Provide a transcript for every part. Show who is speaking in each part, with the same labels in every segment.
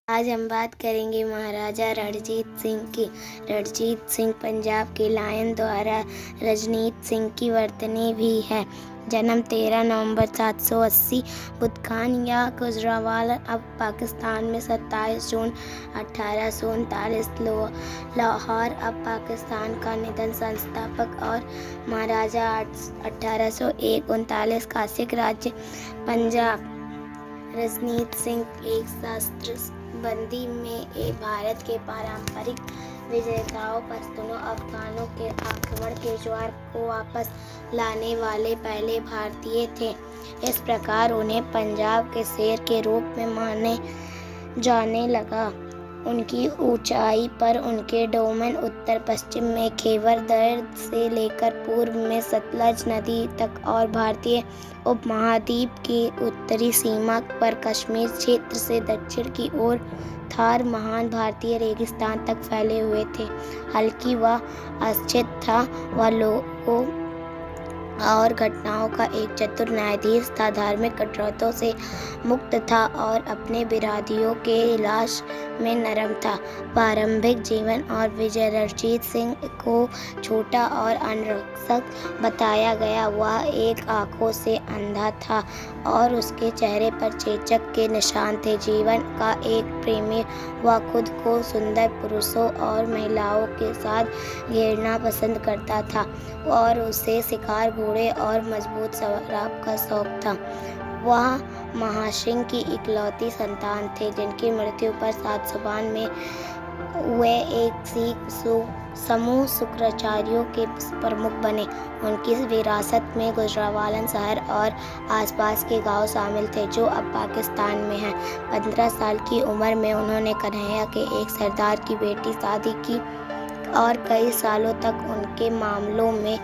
Speaker 1: आज हम बात करेंगे महाराजा रणजीत सिंह की। रणजीत सिंह पंजाब के लायन द्वारा रजनीत सिंह की वर्तनी भी है। जन्म 13 नवंबर 780 बुदखान या गुजरावाल अब पाकिस्तान में 27 जून 1839 लाहौर अब पाकिस्तान का निधन संस्थापक और महाराजा 1839 का सिख राज्य पंजाब। रजनीत सिंह एक शस्त्रबंदी में भारत के पारंपरिक विजेताओं पश्तूनों अफगानों के आक्रमण के ज्वार को वापस लाने वाले पहले भारतीय थे। इस प्रकार उन्हें पंजाब के शेर के रूप में माने जाने लगा। उनकी ऊंचाई पर उनके डोमेन उत्तर पश्चिम में खैबर दर्द से लेकर पूर्व में सतलज नदी तक और भारतीय उपमहाद्वीप की उत्तरी सीमा पर कश्मीर क्षेत्र से दक्षिण की ओर थार महान भारतीय रेगिस्तान तक फैले हुए थे। हल्की व अशिक्षित था वह लोगों और घटनाओं का एक चतुर न्यायाधीश था। धार्मिक कटौतियों से मुक्त था और अपने विरोधियों के इलाज में नरम था। प्रारंभिक जीवन और विजय रणजीत सिंह को छोटा और अनरक्षक बताया गया। वह एक आंखों से अंधा था और उसके चेहरे पर चेचक के निशान थे। जीवन का एक प्रेमी, वह खुद को सुंदर पुरुषों और महिलाओं के साथ घेरना पसंद करता था और उसे शिकार, घोड़े और मजबूत शराब का शौक था। वह महासिंह की इकलौती संतान थे जिनकी मृत्यु पर 752 में वे एक सिख समूह शुक्राचार्यों के प्रमुख बने। उनकी विरासत में गुजरावालन शहर और आसपास के गांव शामिल थे जो अब पाकिस्तान में हैं। 15 साल की उम्र में उन्होंने कन्हैया के एक सरदार की बेटी शादी की और कई सालों तक उनके मामलों में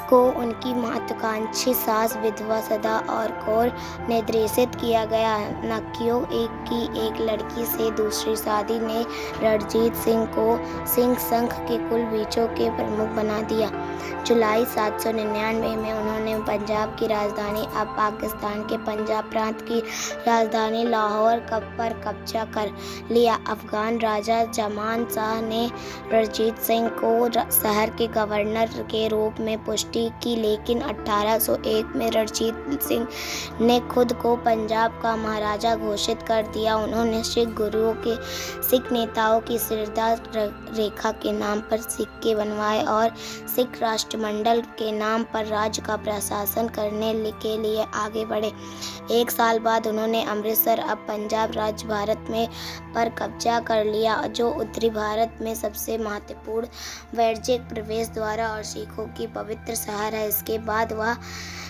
Speaker 1: को उनकी महत्वाकांक्षी सास विधवा सदा और कौर निर्देशित किया गया। नकियों की एक लड़की से दूसरी शादी ने रणजीत सिंह को सिंह संघ के कुल बीचों के प्रमुख बना दिया। जुलाई 799 में उन्होंने पंजाब की राजधानी अब पाकिस्तान के पंजाब प्रांत की राजधानी लाहौर पर कब्जा कर लिया। अफगान राजा जमान शाह ने रणजीत सिंह को शहर के गवर्नर के रूप में पुष्टि की, लेकिन 1801 में रणजीत सिंह ने खुद को पंजाब का महाराजा घोषित कर दिया। उन्होंने सिख गुरुओं के सिख नेताओं की श्रद्धा रेखा के नाम पर सिक्के बनवाए और सिख राष्ट्रमंडल के नाम पर राज्य का प्रशासन करने के लिए आगे बढ़े। एक साल बाद उन्होंने अमृतसर अब पंजाब राज्य भारत में पर कब्जा कर लिया जो उत्तरी भारत में सबसे महत्वपूर्ण वाणिज्यिक प्रवेश द्वार और सिखों की पवित्र शहर है। इसके बाद वह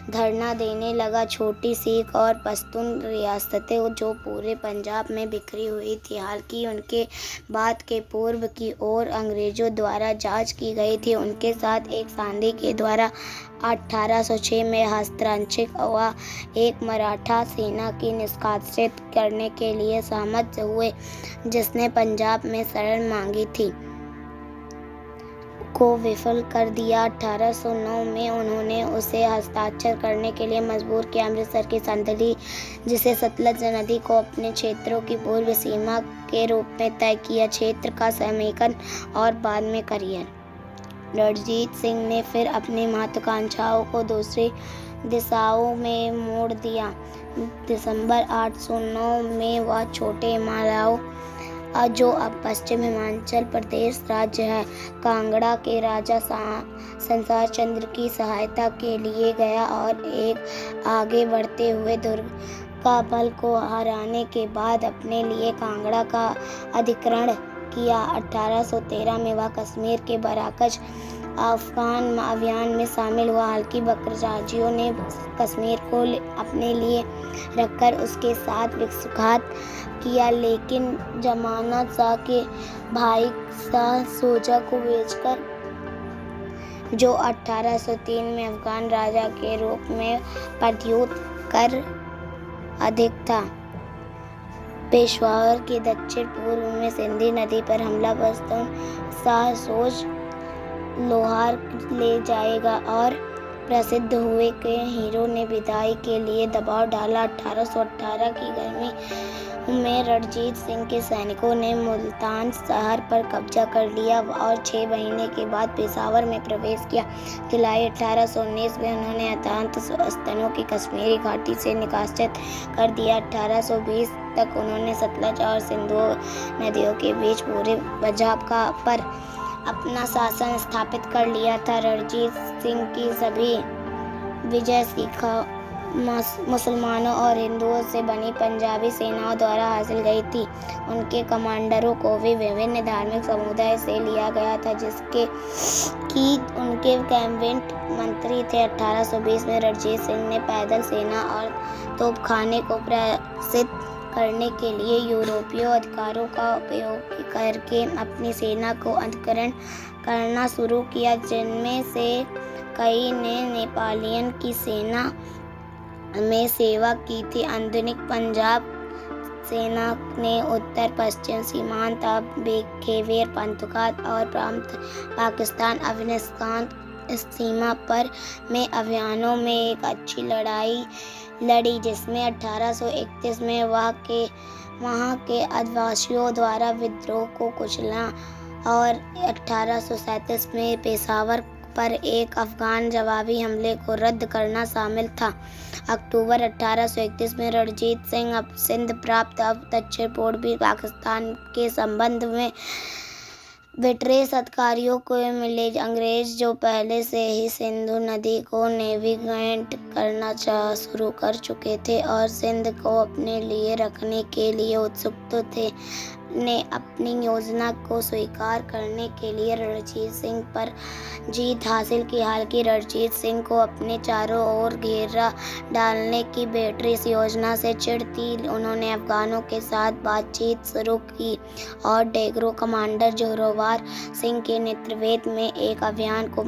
Speaker 1: धरना देने लगा। छोटी सिख और पश्तून रियासतें जो पूरे पंजाब में बिखरी हुई थी, हालांकि उनके बाद के पूर्व की ओर अंग्रेजों द्वारा जांच की गई थी। उनके साथ एक सांधी के द्वारा 1806 में हस्ताक्षरित हुआ एक मराठा सेना की निष्कासित करने के लिए सहमत हुए जिसने पंजाब में शरण मांगी थी को विफल कर दिया। 1809 में उन्होंने उसे हस्ताक्षर करने के लिए मजबूर किया। अमृतसर की संधि जिसे सतलज नदी को अपने क्षेत्रों की पूर्व सीमा के रूप में तय किया, क्षेत्र का समीकरण और बाद में करियर। रणजीत सिंह ने फिर अपनी महत्वाकांक्षाओं को दूसरी दिशाओं में मोड़ दिया। दिसंबर 1809 में वह छोटे हिमालयों जो अब पश्चिम हिमाचल प्रदेश राज्य है, कांगड़ा के राजा संसार चंद्र की सहायता के लिए गया और एक आगे बढ़ते हुए दुर्ग का बल को हराने के बाद अपने लिए कांगड़ा का अधिग्रहण किया। 1813 में वह कश्मीर के बराकच अफगान अभियान में शामिल हुआ। हल्की बकरजाजियों ने कश्मीर को अपने लिए रखकर उसके साथ विश्वासघात किया, लेकिन जमाना शाह के भाई शाह सोजा को बेचकर जो 1803 में अफगान राजा के रूप में पदच्युत कर अधिक था। पेशवार के दक्षिण पूर्व में सिंधी नदी पर हमला पश्तून शाह सोज लोहार ले जाएगा और प्रसिद्ध हुए के हीरो ने विदाई के लिए दबाव डाला। 1818 की गर्मी में रणजीत सिंह के सैनिकों ने मुल्तान शहर पर कब्जा कर लिया और 6 महीने के बाद पेशावर में प्रवेश किया। जुलाई 1819 में उन्होंने अत्यंत स्तनों की कश्मीरी घाटी से निष्कासित कर दिया। 1820 तक उन्होंने सतलज और सिंधु नदियों के बीच पूरे पंजाब पर अपना शासन स्थापित कर लिया था। रणजीत सिंह की सभी विजय सिखों, मुसलमानों और हिंदुओं से बनी पंजाबी सेनाओं द्वारा हासिल गई थी। उनके कमांडरों को भी विभिन्न धार्मिक समुदाय से लिया गया था, जिसके कि उनके कैबिनेट मंत्री थे। 1820 में रणजीत सिंह ने पैदल सेना और तोपखाने को प्रशिक्षित करने के लिए यूरोपीय अधिकारियों का उपयोग करके अपनी सेना को अनुकरण करना शुरू किया, जिनमें से कई ने नेपोलियन की सेना में सेवा की थी। आधुनिक पंजाब सेना ने उत्तर पश्चिम सीमांत खैबर पख्तूनख्वा और प्रांत पाकिस्तान अफगानिस्तान सीमा पर में अभियानों में एक अच्छी लड़ाई लड़ी, जिसमें 1831 में वहाँ के आदिवासियों द्वारा विद्रोह को कुचला और 1837 में पेशावर पर एक अफगान जवाबी हमले को रद्द करना शामिल था। अक्टूबर 1831 में रणजीत सिंह सिंध प्रांत अब दक्षिण पूर्वी पाकिस्तान के संबंध में ब्रिटिश अधिकारियों को मिले। अंग्रेज जो पहले से ही सिंधु नदी को नेविगेट करना शुरू कर चुके थे और सिंध को अपने लिए रखने के लिए उत्सुक थे, ने अपनी योजना को स्वीकार करने के लिए रणजीत सिंह पर जीत हासिल की। हालांकि रणजीत सिंह को अपने चारों ओर घेरा डालने की ब्रिटिश योजना से चिढ़ थी। उन्होंने अफगानों के साथ बातचीत शुरू की और डेगरो कमांडर जोरावर सिंह के नेतृत्व में एक अभियान को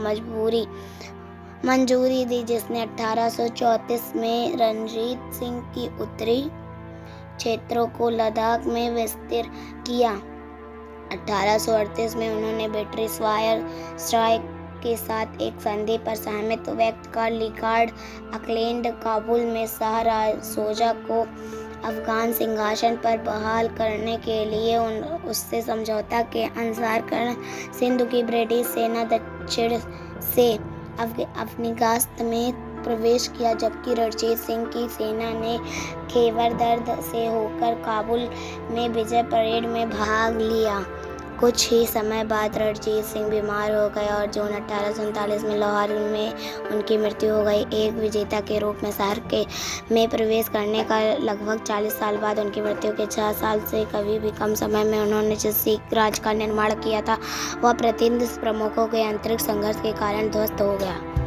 Speaker 1: मंजूरी दी, जिसने 1834 में रणजीत सिंह की उत्तरी क्षेत्रों को लद्दाख में विस्तार किया। 1838 में उन्होंने ब्रिटिश वायसराय के साथ एक संधि पर सहमति व्यक्त कर लॉर्ड ऑकलैंड काबुल में शाह शोजा को अफगान सिंहासन पर बहाल करने के लिए उससे समझौता के अनुसार कर सिंधु की ब्रिटिश सेना दक्षिण से अफगानिस्तान में प्रवेश किया, जबकि रणजीत सिंह की सेना ने खैबर दर्द से होकर काबुल में विजय परेड में भाग लिया। कुछ ही समय बाद रणजीत सिंह बीमार हो गए और जून 1839 में लाहौर में उनकी मृत्यु हो गई। एक विजेता के रूप में शहर में प्रवेश करने का लगभग 40 साल बाद उनकी मृत्यु के 6 साल से कभी भी कम समय में उन्होंने जिस सिख राज्य का निर्माण किया था, वह प्रतिद्वंदी प्रमुखों के आंतरिक संघर्ष के कारण ध्वस्त हो गया।